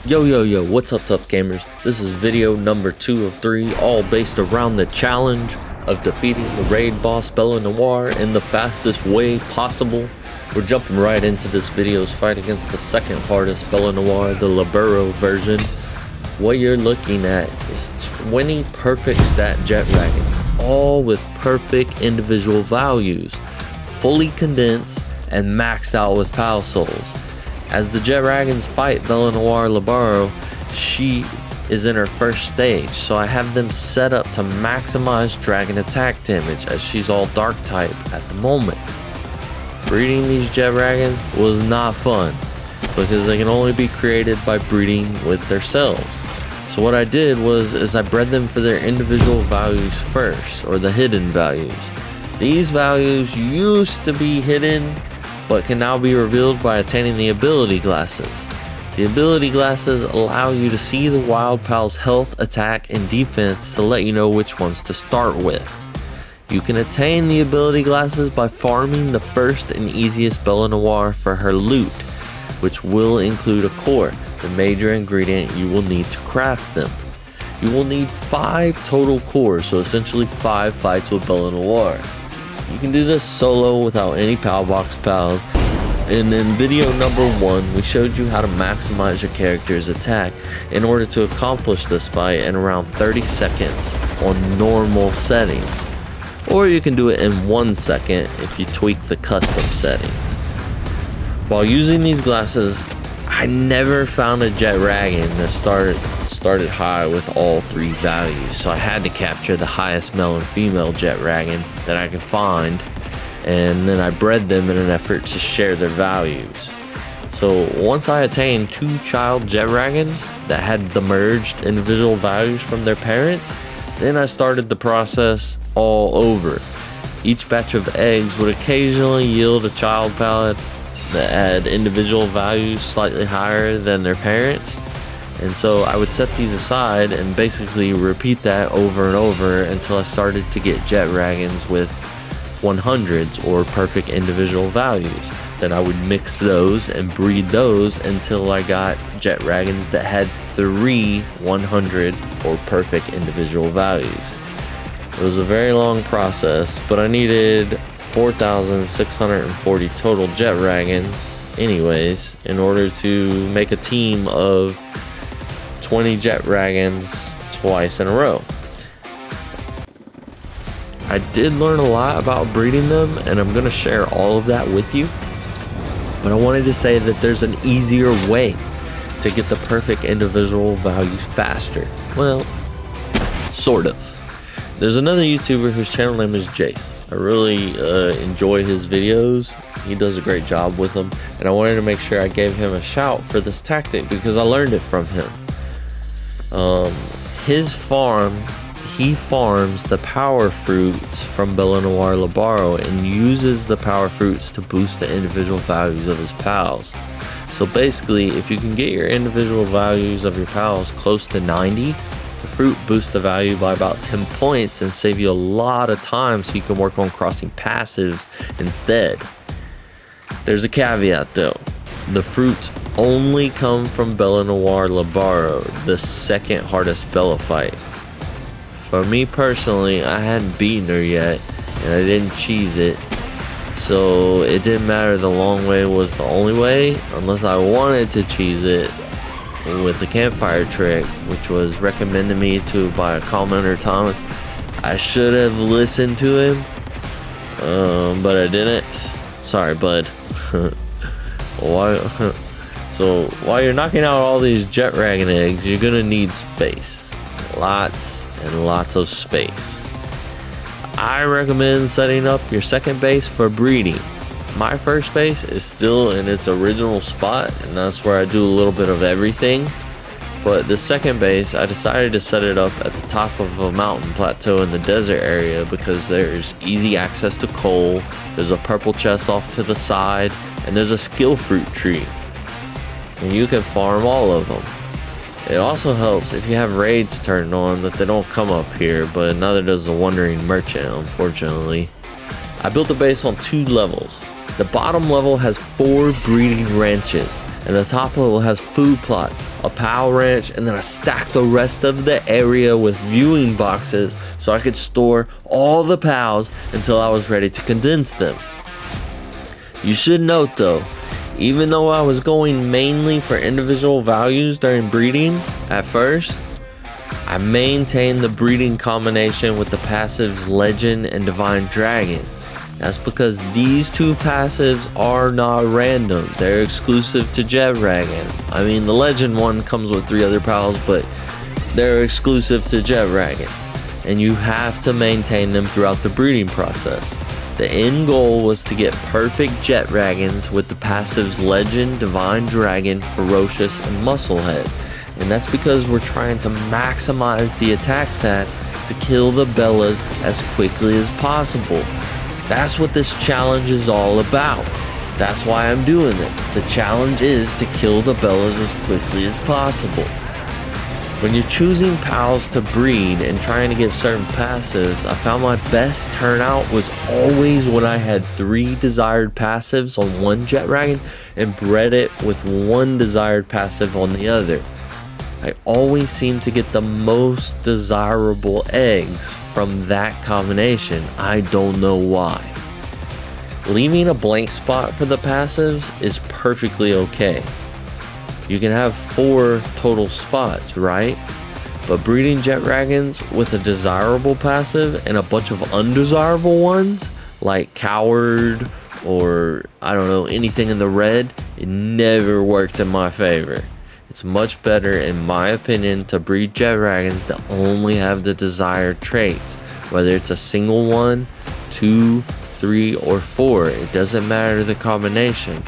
Yo, what's up, tough gamers? This is video number 2 of 3, all based around the challenge of defeating the raid boss Bellanoir in the fastest way possible. We're jumping right into this video's fight against the second hardest Bellanoir, the Libero version. What you're looking at is 20 perfect stat jetragons, all with perfect individual values, fully condensed and maxed out with Pal Souls. As the jetragons fight Bellanoir Libero, she is in her first stage, so I have them set up to maximize dragon attack damage as she's all dark type at the moment. Breeding these jetragons was not fun because they can only be created by breeding with themselves. So what I did was I bred them for their individual values first, or the hidden values. These values used to be hidden but can now be revealed by attaining the ability glasses. The ability glasses allow you to see the wild pal's health, attack, and defense to let you know which ones to start with. You can attain the ability glasses by farming the first and easiest Bellanoir for her loot, which will include a core, the major ingredient you will need to craft them. You will need 5 total cores, so essentially 5 fights with Bellanoir. You can do this solo without any Pal Box pals, and in video number 1 we showed you how to maximize your character's attack in order to accomplish this fight in around 30 seconds on normal settings, or you can do it in 1 second if you tweak the custom settings. While using these glasses, I never found a jetragon that started high with all 3 values, so I had to capture the highest male and female jetragon that I could find, and then I bred them in an effort to share their values. So once I attained 2 child jetragons that had the merged individual values from their parents, then I started the process all over. Each batch of eggs would occasionally yield a child pallet that had individual values slightly higher than their parents, and so I would set these aside and basically repeat that over and over until I started to get jetragons with 100s or perfect individual values. Then I would mix those and breed those until I got jetragons that had 3 100 or perfect individual values. It was a very long process, but I needed 4,640 total jetragons anyways in order to make a team of 20 jetragons twice in a row. I did learn a lot about breeding them, and I'm going to share all of that with you, but I wanted to say that there's an easier way to get the perfect individual values faster. Well, sort of. There's another YouTuber whose channel name is Jace. I really enjoy his videos. He does a great job with them, and I wanted to make sure I gave him a shout for this tactic because I learned it from him. His farm, he farms the Powerfruits from Bellanoir Libero and uses the Powerfruits to boost the individual values of his pals. So basically, if you can get your individual values of your pals close to 90, the fruit boosts the value by about 10 points and save you a lot of time so you can work on crossing passives instead. There's a caveat though. The fruits only come from Bellanoir Libero, the second hardest Bella fight. For me personally, I hadn't beaten her yet and I didn't cheese it, so it didn't matter. The long way was the only way unless I wanted to cheese it with the campfire trick, which was recommended me to by a commenter, Thomas. I should have listened to him, but I didn't. Sorry, bud. So while you're knocking out all these jetragon eggs, you're gonna need space. Lots and lots of space. I recommend setting up your second base for breeding. My first base is still in its original spot, and that's where I do a little bit of everything. But the second base, I decided to set it up at the top of a mountain plateau in the desert area because there's easy access to coal, there's a purple chest off to the side, and there's a skill fruit tree. And you can farm all of them. It also helps if you have raids turned on that they don't come up here, but neither does the Wandering Merchant, unfortunately. I built the base on 2 levels. The bottom level has 4 breeding ranches, and the top level has food plots, a POW ranch, and then I stacked the rest of the area with viewing boxes so I could store all the POWs until I was ready to condense them. You should note though, even though I was going mainly for individual values during breeding at first, I maintained the breeding combination with the passives Legend and Divine Dragon. That's because these 2 passives are not random. They're exclusive to Jetragon. I mean, the Legend one comes with 3 other pals, but they're exclusive to Jetragon. And you have to maintain them throughout the breeding process. The end goal was to get perfect Jetragons with the passives Legend, Divine Dragon, Ferocious, and Musclehead. And that's because we're trying to maximize the attack stats to kill the Bellas as quickly as possible. That's what this challenge is all about. That's why I'm doing this. The challenge is to kill the Bellas as quickly as possible. When you're choosing pals to breed and trying to get certain passives, I found my best turnout was always when I had 3 desired passives on one Jetragon and bred it with 1 desired passive on the other. I always seem to get the most desirable eggs from that combination. I don't know why. Leaving a blank spot for the passives is perfectly okay. You can have 4 total spots, right? But breeding Jetragons with a desirable passive and a bunch of undesirable ones, like Coward or I don't know, anything in the red, it never worked in my favor. It's much better, in my opinion, to breed Jetragons that only have the desired traits. Whether it's a single one, 2, 3, or 4, it doesn't matter the combination.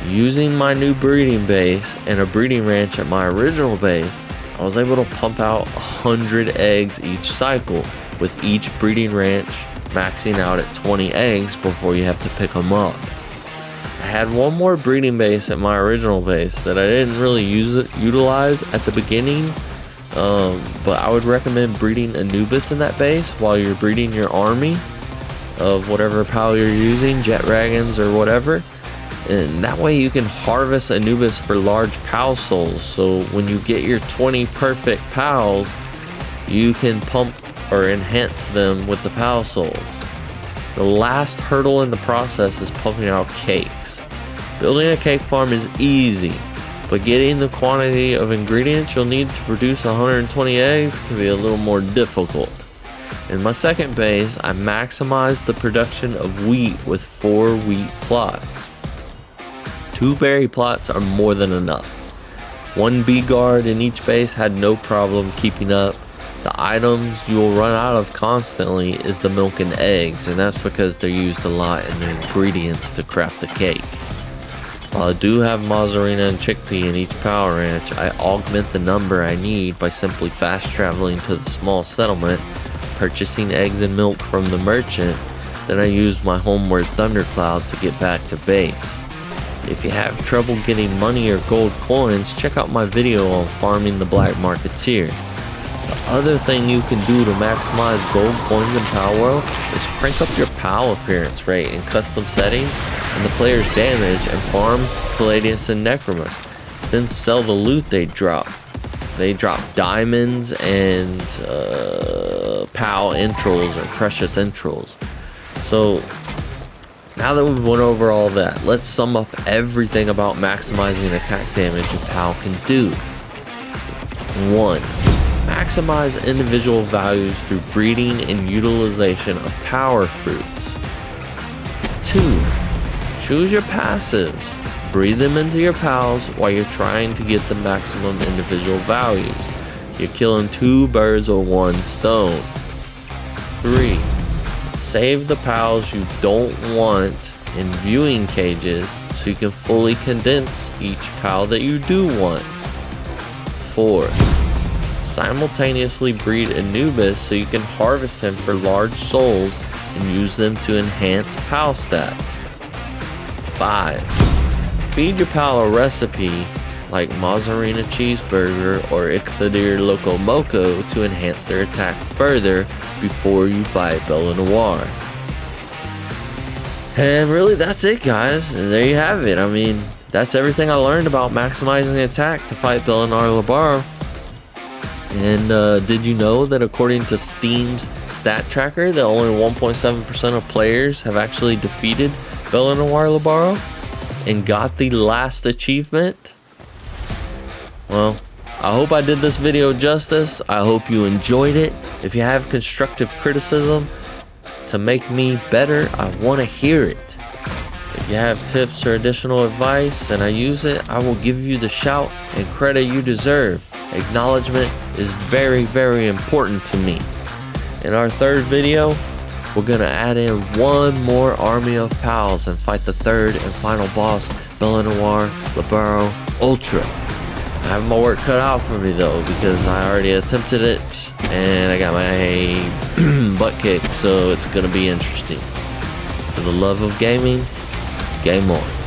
Using my new breeding base and a breeding ranch at my original base, I was able to pump out 100 eggs each cycle, with each breeding ranch maxing out at 20 eggs before you have to pick them up. I had one more breeding base at my original base that I didn't really utilize at the beginning, but I would recommend breeding Anubis in that base while you're breeding your army of whatever POW you're using, Jetragons or whatever, and that way you can harvest Anubis for large POW souls, so when you get your 20 perfect POWs, you can pump or enhance them with the POW souls. The last hurdle in the process is pumping out cakes. Building a cake farm is easy, but getting the quantity of ingredients you'll need to produce 120 eggs can be a little more difficult. In my second base, I maximized the production of wheat with 4 wheat plots. 2 berry plots are more than enough. 1 bee guard in each base had no problem keeping up. The items you will run out of constantly is the milk and eggs, and that's because they're used a lot in the ingredients to craft the cake. While I do have mozzarella and chickpea in each power ranch, I augment the number I need by simply fast traveling to the small settlement, purchasing eggs and milk from the merchant, then I use my homeward thundercloud to get back to base. If you have trouble getting money or gold coins, check out my video on farming the black marketeer. The other thing you can do to maximize gold coins in Palworld is crank up your POW appearance rate in custom settings and the player's damage and farm Palladius and Necromus. Then sell the loot they drop. They drop diamonds and POW entrails or precious entrails. So now that we've went over all that, let's sum up everything about maximizing attack damage and POW can do. 1. Maximize individual values through breeding and utilization of Powerfruits. 2. Choose your passives. Breed them into your POWs while you're trying to get the maximum individual values. You're killing 2 birds with 1 stone. 3. Save the POWs you don't want in viewing cages so you can fully condense each POW that you do want. 4. Simultaneously breed Anubis so you can harvest him for large souls and use them to enhance POW stats. 5. Feed your POW a recipe like Mozzarella Cheeseburger or Ichthyodir Loco Moco to enhance their attack further before you fight Bellanoir. And really, that's it, guys. And there you have it. I mean, that's everything I learned about maximizing attack to fight Bellanoir Libero. And did you know that according to Steam's stat tracker, that only 1.7% of players have actually defeated Bellanoir Libero and got the last achievement? Well, I hope I did this video justice. I hope you enjoyed it. If you have constructive criticism to make me better, I want to hear it. If you have tips or additional advice and I use it, I will give you the shout and credit you deserve. Acknowledgement is very, very important to me. In our third video, we're gonna add in one more army of pals and fight the third and final boss, Bellanoir Libero Ultra. I have my work cut out for me though, because I already attempted it and I got my butt kicked, so it's gonna be interesting. For the love of gaming, game on.